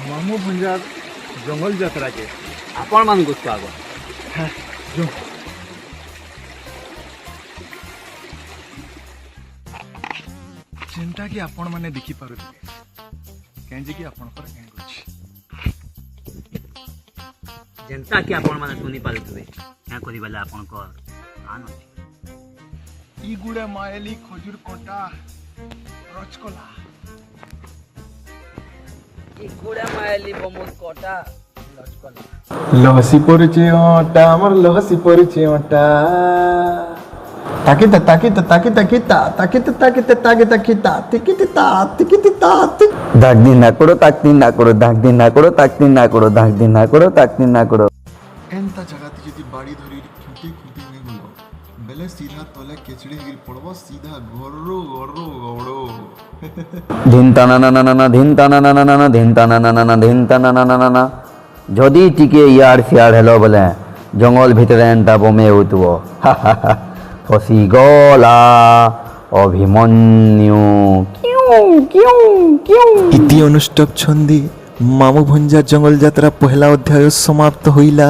ମାମୁ ଭଞ୍ଜାର ଜଙ୍ଗଲ ଯାତ୍ରାକେ ଆପଣମାନଙ୍କୁ ସ୍ୱାଗତ। ଯେନ୍ଟାକି ଆପଣମାନେ ଦେଖିପାରୁଥିବେ କେଁଜିକି ଆପଣଙ୍କର କେଁ ଅଛି ଯେନ୍ତା କି ଆପଣମାନେ ଶୁଣିପାରୁଥିବେ ଏହା କରିବେଲେ ଆପଣଙ୍କର କାନ ଅଛି। ଇ ଗୁଡ଼େ ମାଏଲି ଖଜୁର କଣ୍ଟା ରଚକଲା ଇଗୁଡ଼ା ମାଇଲି ବମୁଦ କଟା ଲଚକଲା ଲହସି ପଡୁଛି ଅଣ୍ଟା ଆମର ଲହସି ପଡୁଛି ଅଣ୍ଟା ତାକିତା ତାକିତା ତାକିତା କିତା ତାକିତା ତାକିତା ତାକିତା କିତା ତିକିତି ତା ତିକିତି ତା ধাক দিন না করো তাক দিন না করো ধাক দিন না করো তাক দিন না করো ধাক দিন না করো তাক দিন না করো। এন্তা জায়গাতে যদি বাড়ি ধরি খুঁটি খুঁটি হয়ে গেল বেলে সিধা তলে কেচড়ে গিল পড়ব সিধা গড়ো গড়ো গড়ো ধিন টানা না না না না ধিন টানা না না না না ধিন টানা না না না ধিন টানা না না না না যদি টিকে ইয়ার ফিয়ার হেলো বলে জঙ্গল ভিতরে এন্টা বমে উঠব ফসি গলা অভিমন্যু ইতি অনুষ্টক ছন্দি মামু ভঞ্জার জঙ্গল যাত্রা পহেলা অধ্যায় সমাপ্ত হইলা।